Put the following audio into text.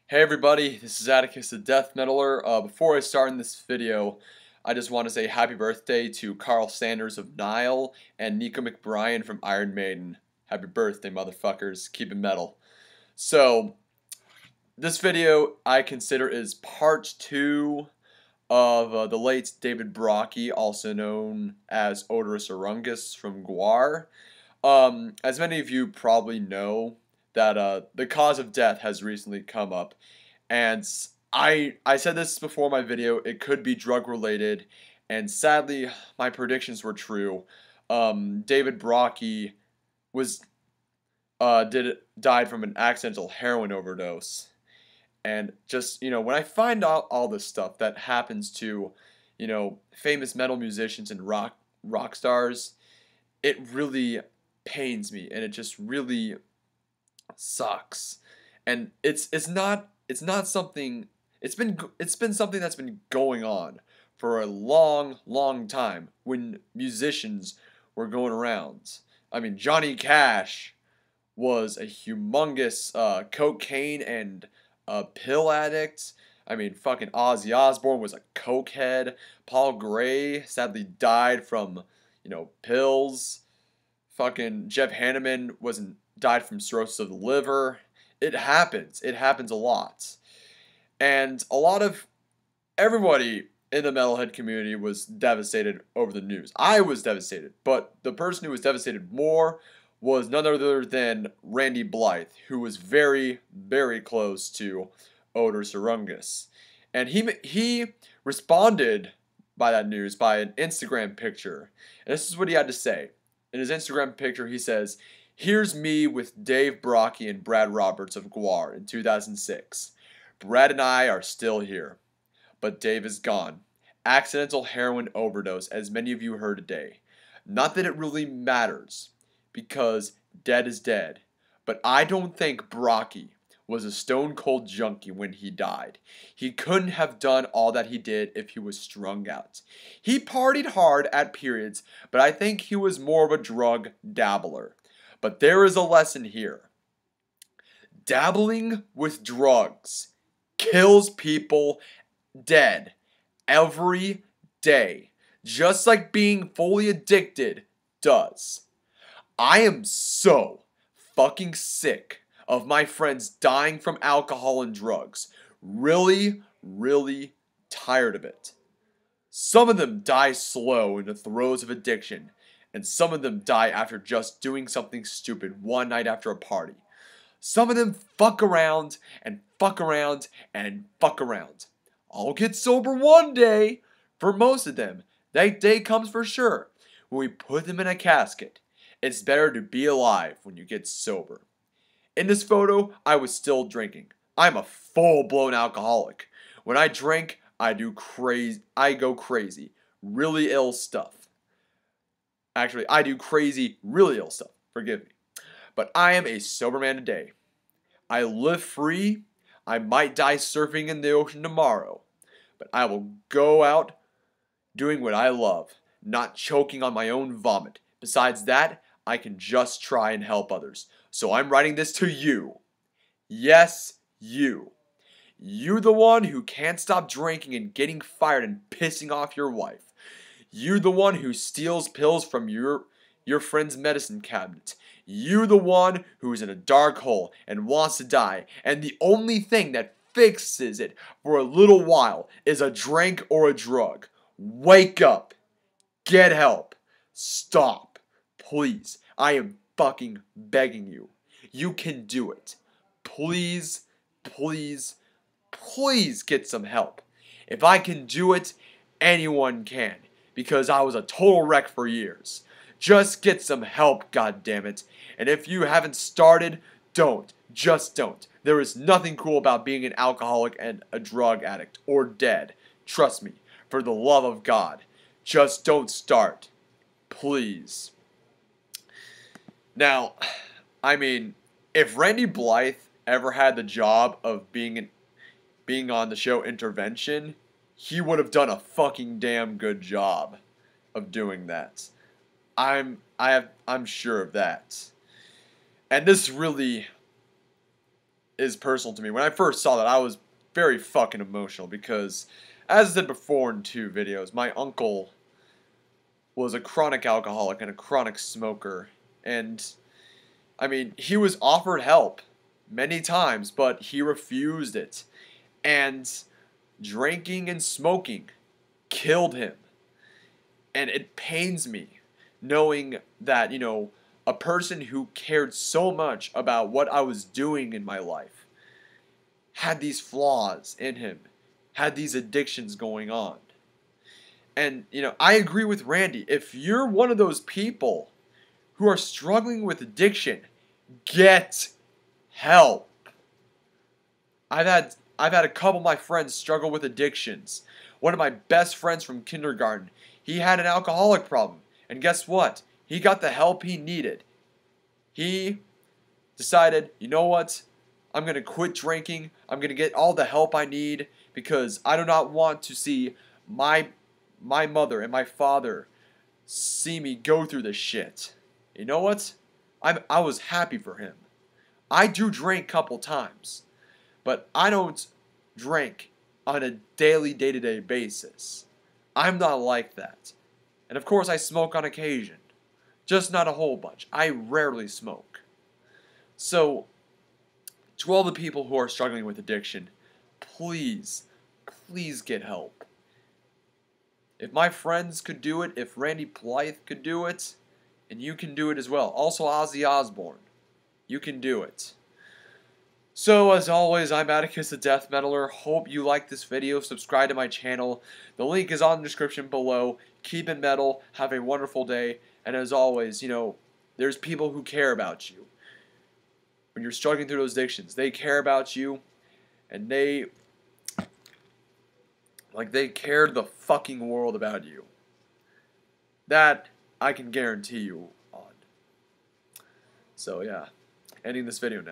Hey everybody, this is Atticus the Death Metaler. Before I start in this video, I just want to say happy birthday to Carl Sanders of Nile and Nico McBrien from Iron Maiden. Happy birthday, motherfuckers. Keep it metal. So, this video I consider is part 2 of the late David Brockie, also known as Odorous Orungus from Gwar. As many of you probably know, that the cause of death has recently come up, and I said this before my video. It could be drug related, and sadly, my predictions were true. David Brockie was died from an accidental heroin overdose, and just when I find out all this stuff that happens to famous metal musicians and rock stars, it really pains me, and it just really sucks. And it's not something. It's been something that's been going on for a long time when musicians were going around. I mean, Johnny Cash was a humongous cocaine and pill addict. I mean, fucking Ozzy Osbourne was a cokehead. Paul Gray sadly died from pills. Fucking Jeff Hanneman died from cirrhosis of the liver. It happens. It happens a lot. And a lot of everybody in the metalhead community was devastated over the news. I was devastated, but the person who was devastated more was none other than Randy Blythe, who was very close to Odorous Orungus. And he responded by that news by an Instagram picture. And this is what he had to say. In his Instagram picture, he says, "Here's me with Dave Brockie and Brad Roberts of Gwar in 2006. Brad and I are still here, but Dave is gone. Accidental heroin overdose, as many of you heard today. Not that it really matters, because dead is dead, but I don't think Brockie was a stone cold junkie when he died. He couldn't have done all that he did if he was strung out. He partied hard at periods, but I think he was more of a drug dabbler. But there is a lesson here. Dabbling with drugs kills people dead every day, just like being fully addicted does. I am so fucking sick of my friends dying from alcohol and drugs. Really tired of it. Some of them die slow in the throes of addiction, and some of them die after just doing something stupid one night after a party. Some of them fuck around and fuck around and fuck around. I'll get sober one day. For most of them, that day comes for sure when we put them in a casket. It's better to be alive when you get sober. In this photo, I was still drinking. I'm a full-blown alcoholic. When I drink, I go crazy. Really ill stuff. Actually, I do crazy, really ill stuff. Forgive me. But I am a sober man today. I live free. I might die surfing in the ocean tomorrow. But I will go out doing what I love, not choking on my own vomit. Besides that, I can just try and help others. So I'm writing this to you. Yes, you. You the one who can't stop drinking and getting fired and pissing off your wife. You the one who steals pills from your friend's medicine cabinet. You the one who is in a dark hole and wants to die, and the only thing that fixes it for a little while is a drink or a drug. Wake up. Get help. Stop. Please. I am fucking begging you. You can do it. Please get some help. If I can do it, anyone can. Because I was a total wreck for years. Just get some help, goddammit. And if you haven't started, don't. Just don't. There is nothing cool about being an alcoholic and a drug addict or dead. Trust me, for the love of God. Just don't start. Please. Now, I mean, if Randy Blythe ever had the job of being on the show Intervention, he would have done a fucking damn good job of doing that. I'm sure of that. And this really is personal to me. When I first saw that, I was very fucking emotional because, as I said before in 2 videos, my uncle was a chronic alcoholic and a chronic smoker. And, I mean, he was offered help many times, but he refused it. And drinking and smoking killed him. And it pains me knowing that, a person who cared so much about what I was doing in my life had these flaws in him, had these addictions going on. And, I agree with Randy. If you're one of those people who are struggling with addiction, get help. I've had a couple of my friends struggle with addictions. One of my best friends from kindergarten, he had an alcoholic problem. And guess what? He got the help he needed. He decided, you know what? I'm going to quit drinking. I'm going to get all the help I need because I do not want to see my mother and my father see me go through this shit. You know what? I was happy for him. I do drink a couple times, but I don't drink on a daily, day-to-day basis. I'm not like that. And of course I smoke on occasion. Just not a whole bunch. I rarely smoke. So, to all the people who are struggling with addiction, please, please get help. If my friends could do it, if Randy Blythe could do it, and you can do it as well. Also Ozzy Osbourne. You can do it. So, as always, I'm Atticus the Death Metaler. Hope you liked this video. Subscribe to my channel. The link is on the description below. Keep it metal. Have a wonderful day. And as always, there's people who care about you. When you're struggling through those addictions, they care about you. And they care the fucking world about you. That I can guarantee you on. So, yeah. Ending this video now.